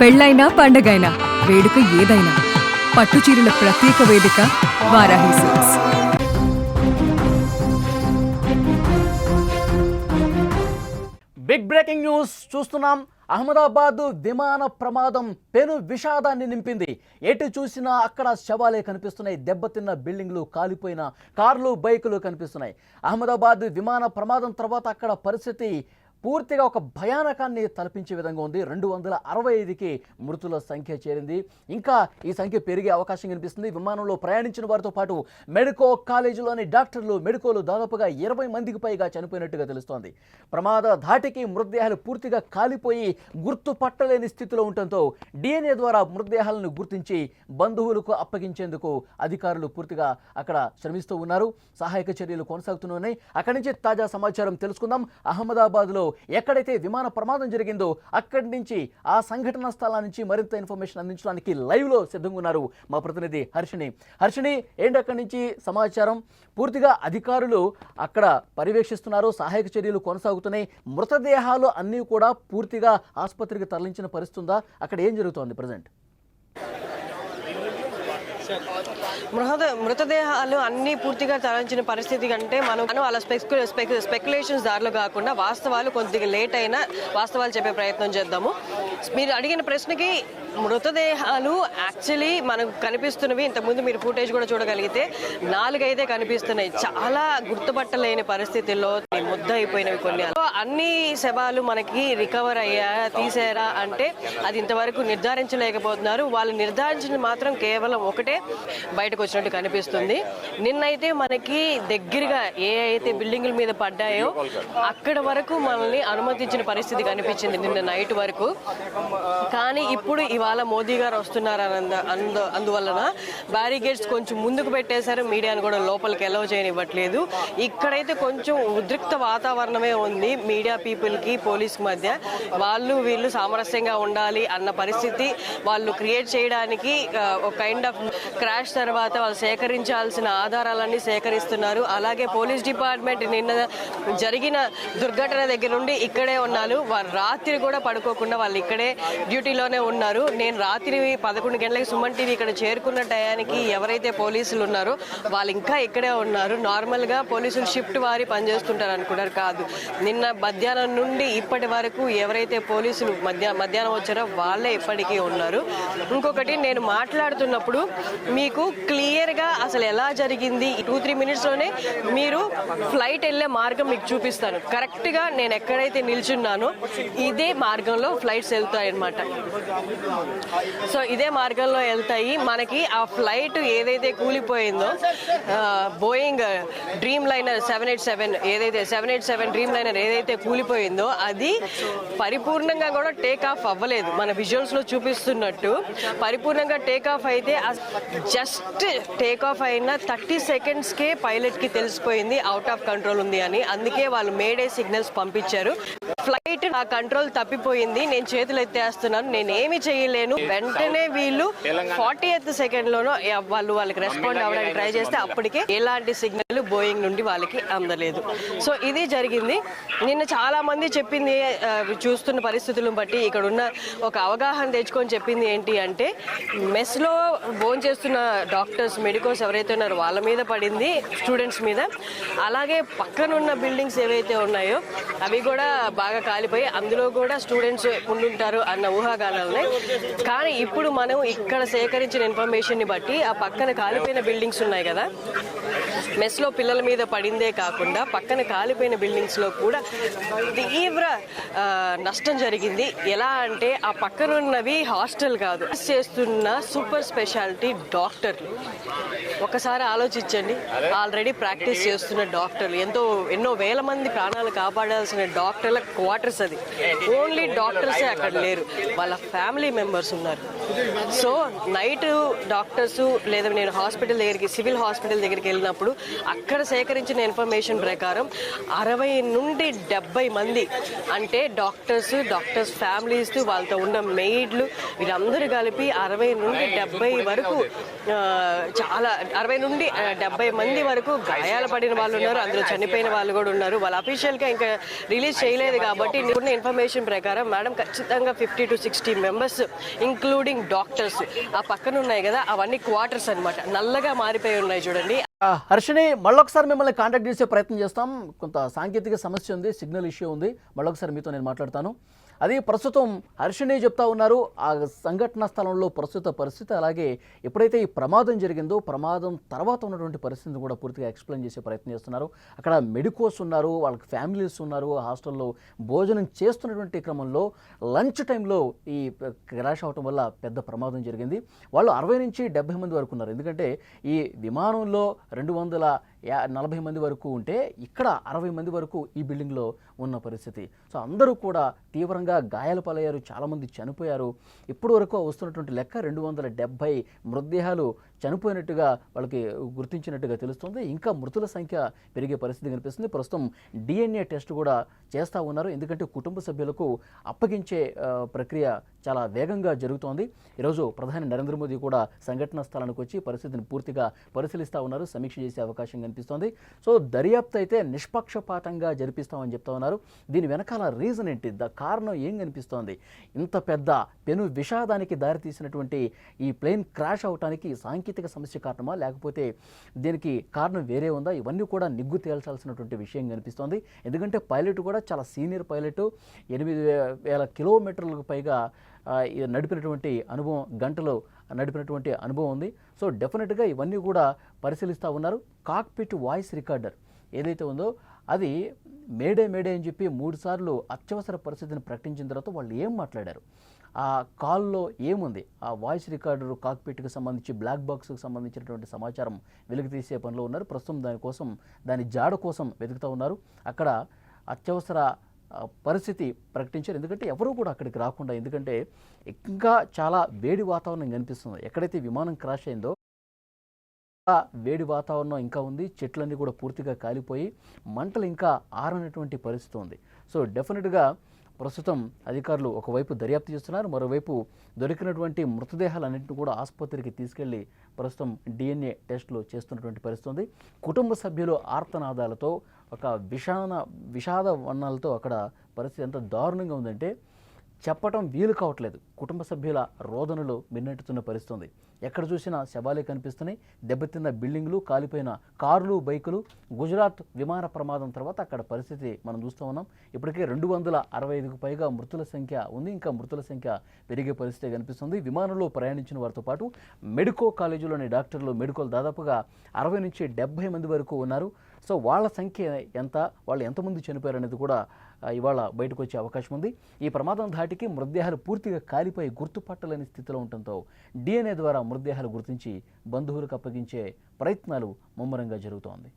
పెళ్ళైనా పండగైనా వేడుక ఏదైనా పట్టుచీరల ప్రత్యేక వేదిక Varahi silks. Big breaking news చూస్తున్నాం. అహ్మదాబాద్ విమాన ప్రమాదం పెను విషాదాన్ని నింపింది. ఎటు చూసినా అక్కడ శవాలే కనిపిస్తున్నాయి. దెబ్బతిన్న బిల్డింగ్లు, కాలిపోయిన కార్లు, బైకులు కనిపిస్తున్నాయి. అహ్మదాబాద్ విమాన ప్రమాదం తర్వాత అక్కడ పరిస్థితి పూర్తిగా ఒక భయానకాన్ని తలపించే విధంగా ఉంది. 265కి మృతుల సంఖ్య చేరింది. ఇంకా ఈ సంఖ్య పెరిగే అవకాశం కనిపిస్తుంది. విమానంలో ప్రయాణించిన వారితో పాటు మెడికో కాలేజీలోని డాక్టర్లు, మెడికోలు దాదాపుగా 20 మందికి పైగా చనిపోయినట్టుగా తెలుస్తోంది. ప్రమాద ధాటికి మృతదేహాలు పూర్తిగా కాలిపోయి గుర్తుపట్టలేని స్థితిలో ఉండటంతో DNA ద్వారా మృతదేహాలను గుర్తించి బంధువులకు అప్పగించేందుకు అధికారులు పూర్తిగా అక్కడ శ్రమిస్తూ ఉన్నారు. సహాయక చర్యలు కొనసాగుతున్నాయి. అక్కడి నుంచి తాజా సమాచారం తెలుసుకుందాం. అహ్మదాబాద్లో ఎక్కడైతే విమాన ప్రమాదం జరిగిందో అక్కడి నుంచి, ఆ సంఘటన స్థలం నుంచి మరింత ఇన్ఫర్మేషన్ అందించడానికి లైవ్ లో సిద్ధంగా ఉన్నారు మా ప్రతినిధి హర్షిని. ఏంటి అక్కడి నుంచి సమాచారం? పూర్తిగా అధికారులు అక్కడ పర్యవేక్షిస్తున్నారు, సహాయక చర్యలు కొనసాగుతున్నాయి. మృతదేహాలు అన్నీ కూడా పూర్తిగా ఆసుపత్రికి తరలించిన పరిస్థితి ఉందా? అక్కడ ఏం జరుగుతోంది ప్రజెంట్? మృతదేహాలు అన్ని పూర్తిగా తరలించిన పరిస్థితి కంటే మనం అలా స్పెక్యులేషన్స్ దారిలో కాకుండా వాస్తవాలు కొద్దిగా లేట్ అయినా వాస్తవాలు చెప్పే ప్రయత్నం చేద్దాము. మీరు అడిగిన ప్రశ్నకి మృతదేహాలు యాక్చువల్లీ మనకు కనిపిస్తున్నవి, ఇంతకుముందు మీరు ఫుటేజ్ కూడా చూడగలిగితే 4 అయితే కనిపిస్తున్నాయి. చాలా గుర్తుపట్టలేని పరిస్థితుల్లో ముద్ద అయిపోయినవి కొన్ని. అన్ని శవాలు మనకి రికవర్ అయ్యా, తీసారా అంటే అది ఇంతవరకు నిర్ధారించలేకపోతున్నారు. వాళ్ళు నిర్ధారించింది మాత్రం కేవలం ఒకటే బయటకు వచ్చినట్టు కనిపిస్తుంది. నిన్నైతే మనకి దగ్గరగా ఏ అయితే బిల్డింగుల మీద పడ్డాయో అక్కడ వరకు మనల్ని అనుమతించిన పరిస్థితి కనిపించింది నిన్న నైట్ వరకు. కానీ ఇప్పుడు ఇవాళ మోదీ గారు వస్తున్నారన్న అందువలన బ్యారిగేడ్స్ కొంచెం ముందుకు పెట్టేశారు. మీడియాను కూడా లోపలికి ఎలవ్ చేయనివ్వట్లేదు. ఇక్కడైతే కొంచెం ఉద్రిక్త వాతావరణమే ఉంది. మీడియా పీపుల్ కి పోలీస్ మధ్య వాళ్ళు వీళ్ళు సామరస్యంగా ఉండాలి అన్న పరిస్థితి వాళ్ళు క్రియేట్ చేయడానికి ఒక కైండ్ ఆఫ్ క్రాష్ తర్వాత వాళ్ళు సేకరించాల్సిన ఆధారాలన్నీ సేకరిస్తున్నారు. అలాగే పోలీస్ డిపార్ట్మెంట్ నిన్న జరిగిన దుర్ఘటన దగ్గర నుండి ఇక్కడే ఉన్నారు. వారు రాత్రి కూడా పడుకోకుండా వాళ్ళు ఇక్కడే డ్యూటీలోనే ఉన్నారు. నేను రాత్రి 11 గంటలకు సుమన్ టీవీ ఇక్కడ చేరుకున్న టయానికి ఎవరైతే పోలీసులు ఉన్నారో వాళ్ళు ఇంకా ఇక్కడే ఉన్నారు. నార్మల్ గా పోలీసులు షిఫ్ట్ వారి పనిచేస్తుంటారు అనుకున్నారు, కాదు. నిన్న మధ్యాహ్నం నుండి ఇప్పటి వరకు ఎవరైతే పోలీసులు మధ్యాహ్నం వచ్చారో వాళ్ళే ఇప్పటికీ ఉన్నారు. ఇంకొకటి, నేను మాట్లాడుతున్నప్పుడు మీకు క్లియర్ గా అసలు ఎలా జరిగింది 2-3 మినిట్స్ లోనే మీరు ఫ్లైట్ వెళ్లే మార్గం మీకు చూపిస్తాను. కరెక్ట్ గా నేను ఎక్కడైతే నిల్చున్నానో ఇదే మార్గంలో ఫ్లైట్స్ వెళ్తాయి అన్నమాట. సో ఇదే మార్గంలో వెళ్తాయి. మనకి ఆ ఫ్లైట్ ఏదైతే కూలిపోయిందో Boeing Dreamliner 787 Dreamliner ఏదైతే కూలిపోయిందో అది పరిపూర్ణంగా కూడా టేక్ ఆఫ్ అవ్వలేదు. మన విజువల్స్ లో చూపిస్తున్నట్టు పరిపూర్ణంగా టేక్ ఆఫ్ అయితే జస్ట్ టేక్ ఆఫ్ అయిన 30 సెకండ్స్ కే పైలట్ కి తెలిసిపోయింది అవుట్ ఆఫ్ కంట్రోల్ ఉంది అని. అందుకే వాళ్ళు మేడే సిగ్నల్స్ పంపించారు. ఫ్లైట్ ఆ కంట్రోల్ తప్పిపోయింది, నేను చేతులు ఎత్తేస్తున్నాను, నేనేమి చేయలేను. వెంటనే వీళ్ళు 40th సెకండ్ లోనో వాళ్ళకి రెస్పాండ్ అవ్వడానికి ట్రై చేస్తే అప్పటికే ఎలాంటి సిగ్నల్ బోయింగ్ నుండి వాళ్ళకి అందలేదు. సో ఇది జరిగింది. నిన్న చాలా మంది చెప్పింది, చూస్తున్న పరిస్థితులను బట్టి ఇక్కడ ఉన్న ఒక అవగాహన తెచ్చుకొని చెప్పింది ఏంటి అంటే, మెస్ లో భోజనం చేస్తున్న డాక్టర్స్, మెడికోస్ ఎవరైతే ఉన్నారో వాళ్ళ మీద పడింది, స్టూడెంట్స్ మీద. అలాగే పక్కనున్న బిల్డింగ్స్ ఏవైతే ఉన్నాయో అవి కూడా బాగా కాలిపోయి అందులో కూడా స్టూడెంట్స్ ఉండుంటారు అన్న ఊహాగానాలనే. కానీ ఇప్పుడు మనం ఇక్కడ సేకరించిన ఇన్ఫర్మేషన్ ని బట్టి ఆ పక్కన కాలిపోయిన బిల్డింగ్స్ ఉన్నాయి కదా, మెస్ లో పిల్లల మీద పడిందే కాకుండా పక్కన కాలిపోయిన బిల్డింగ్స్ లో కూడా తీవ్ర నష్టం జరిగింది. ఎలా అంటే ఆ పక్కనున్నవి హాస్టల్ కాదు, చేస్తున్న సూపర్ స్పెషాలిటీ డాక్టర్లు. ఒకసారి ఆలోచించండి, ఆల్రెడీ ప్రాక్టీస్ చేస్తున్న డాక్టర్లు, ఎన్నో వేల మంది ప్రాణాలు కాపాడాల్సిన డాక్టర్ల క్వార్టర్స్ అది. ఓన్లీ డాక్టర్సే అక్కడ లేరు, వాళ్ళ ఫ్యామిలీ మెంబర్స్ ఉన్నారు. సో నైట్ డాక్టర్స్ లేదా నేను సివిల్ హాస్పిటల్ దగ్గరికి వెళ్ళినప్పుడు అక్కడ సేకరించిన ఇన్ఫర్మేషన్ ప్రకారం 60 నుండి 70 మంది, అంటే డాక్టర్స్ ఫ్యామిలీస్, వాళ్ళతో ఉన్న మెయిడ్లు, వీరందరూ కలిపి 60 నుండి 70 వరకు, చాలా 60 నుండి 70 మంది వరకు గాయాలు పడిన వాళ్ళు ఉన్నారు. అందులో చనిపోయిన వాళ్ళు కూడా ఉన్నారు. వాళ్ళు అఫీషియల్ గా ఇంకా రిలీజ్ చేయలేదు కాబట్టి ఇన్ఫర్మేషన్ ప్రకారం మేడం ఖచ్చితంగా 50 to 60 మెంబర్స్ ఇంక్లూడింగ్ డాక్టర్స్. ఆ పక్కన ఉన్నాయి కదా అవన్నీ క్వార్టర్స్ అన్నమాట, నల్లగా మారిపోయి ఉన్నాయి చూడండి. హర్షిని, మళ్ళొకసారి మిమ్మల్ని కాంటాక్ట్ చేసే ప్రయత్నం చేస్తాం. కొంత సాంకేతిక సమస్య ఉంది, సిగ్నల్ ఇష్యూ ఉంది. మళ్ళొకసారి మీతో నేను మాట్లాడతాను. అది ప్రస్తుతం హర్షిని చెప్తా ఉన్నారు ఆ సంఘటన స్థలంలో ప్రస్తుత పరిస్థితి, అలాగే ఎప్పుడైతే ఈ ప్రమాదం జరిగిందో ప్రమాదం తర్వాత ఉన్నటువంటి పరిస్థితిని కూడా పూర్తిగా ఎక్స్ప్లెయిన్ చేసే ప్రయత్నం చేస్తున్నారు. అక్కడ మెడికోస్ ఉన్నారు, వాళ్ళకి ఫ్యామిలీస్ ఉన్నారు, హాస్టల్లో భోజనం చేస్తున్నటువంటి క్రమంలో లంచ్ టైంలో ఈ క్రాష్ అవటం వల్ల పెద్ద ప్రమాదం జరిగింది. వాళ్ళు 60 నుంచి 70 మంది వరకు ఉన్నారు. ఎందుకంటే ఈ విమానంలో 240 మంది వరకు ఉంటే ఇక్కడ 60 మంది వరకు ఈ బిల్డింగ్లో ఉన్న పరిస్థితి. సో అందరూ కూడా తీవ్రంగా గాయాల పాలయ్యారు, చాలామంది చనిపోయారు. ఇప్పటి వరకు వస్తున్నటువంటి లెక్క 270 మృతదేహాలు చనిపోయినట్టుగా వాళ్ళకి గుర్తించినట్టుగా తెలుస్తుంది. ఇంకా మృతుల సంఖ్య పెరిగే పరిస్థితి కనిపిస్తుంది. ప్రస్తుతం DNA టెస్ట్ కూడా చేస్తూ ఉన్నారు, ఎందుకంటే కుటుంబ సభ్యులకు అప్పగించే ప్రక్రియ చాలా వేగంగా జరుగుతోంది. ఈరోజు ప్రధాని నరేంద్ర మోదీ కూడా సంఘటనా స్థలానికి వచ్చి పరిస్థితిని పూర్తిగా పరిశీలిస్తూ ఉన్నారు, సమీక్ష చేసే అవకాశం కనిపిస్తోంది. సో దర్యాప్తు అయితే నిష్పక్షపాతంగా జరిపిస్తామని చెప్తా ఉన్నారు. దీని వెనకాల రీజన్ ఏంటి, కారణం ఏం కనిపిస్తోంది? ఇంత పెద్ద పెను విషాదానికి దారితీసినటువంటి ఈ ప్లేన్ క్రాష్ అవడానికి సాంకేతిక సమస్య కారణమా, లేకపోతే దీనికి కారణం వేరే ఉందా? ఇవన్నీ కూడా నిగ్గు తేల్చాల్సినటువంటి విషయం కనిపిస్తోంది. ఎందుకంటే పైలట్ కూడా చాలా సీనియర్ పైలట్, 8,000 కిలోమీటర్లకు పైగా నడిపినటువంటి అనుభవం, గంటలు నడిపినటువంటి అనుభవం ఉంది. సో డెఫినెట్గా ఇవన్నీ కూడా పరిశీలిస్తూ ఉన్నారు. కాక్పిట్ వాయిస్ రికార్డర్ ఏదైతే ఉందో అది మేడే అని చెప్పి 3 సార్లు అత్యవసర పరిస్థితిని ప్రకటించిన తర్వాత వాళ్ళు ఏం మాట్లాడారు, ఆ కాల్లో ఏముంది, ఆ వాయిస్ రికార్డర్ కాక్పిట్కి సంబంధించి బ్లాక్ బాక్స్కి సంబంధించినటువంటి సమాచారం వెలికి తీసే పనిలో ఉన్నారు. ప్రస్తుతం దాని జాడ కోసం వెతుకుతూ ఉన్నారు. అక్కడ అత్యవసర పరిస్థితి ప్రకటించారు, ఎందుకంటే ఎవరూ కూడా అక్కడికి రాకుండా, ఎందుకంటే ఇంకా చాలా వేడి వాతావరణం కనిపిస్తుంది. ఎక్కడైతే విమానం క్రాష్ అయిందో వేడి వాతావరణం ఇంకా ఉంది, చెట్లన్నీ కూడా పూర్తిగా కాలిపోయి మంటలు ఇంకా ఆరనటువంటి పరిస్థితి ఉంది. సో డెఫినెట్గా ప్రస్తుతం అధికారులు ఒకవైపు దర్యాప్తు చేస్తున్నారు, మరోవైపు దొరికినటువంటి మృతదేహాలన్నింటినీ కూడా ఆసుపత్రికి తీసుకెళ్లి ప్రస్తుతం DNA టెస్టులు చేస్తున్నటువంటి పరిస్థితి ఉంది. కుటుంబ సభ్యులు ఆర్తనాదాలతో, ఒక విషాద వర్ణాలతో అక్కడ పరిస్థితి ఎంత దారుణంగా ఉందంటే చెప్పటం వీలు కావట్లేదు. కుటుంబ సభ్యుల రోదనలు మిన్నెట్టుతున్న పరిస్థితి. ఎక్కడ చూసినా శవాలే కనిపిస్తున్నాయి, దెబ్బతిన్న బిల్డింగ్లు, కాలిపోయిన కార్లు, బైకులు. గుజరాత్ విమాన ప్రమాదం తర్వాత అక్కడ పరిస్థితి మనం చూస్తూ ఉన్నాం. ఇప్పటికే 265కు పైగా మృతుల సంఖ్య ఉంది, ఇంకా మృతుల సంఖ్య పెరిగే పరిస్థితి కనిపిస్తుంది. విమానంలో ప్రయాణించిన వారితో పాటు మెడికో కాలేజీలోని డాక్టర్లు, మెడికోలు దాదాపుగా 60 నుంచి 70 మంది వరకు ఉన్నారు. సో వాళ్ళ సంఖ్య ఎంత, వాళ్ళు ఎంతమంది చనిపోయారు అనేది కూడా ఇవాళ బయటకు వచ్చే అవకాశం ఉంది. ఈ ప్రమాదం ధాటికి మృతదేహాలు పూర్తిగా కాలిపోయి గుర్తుపట్టలేని స్థితిలో ఉండటంతో DNA ద్వారా మృతదేహాలు గుర్తించి బంధువులకు అప్పగించే ప్రయత్నాలు ముమ్మరంగా జరుగుతోంది.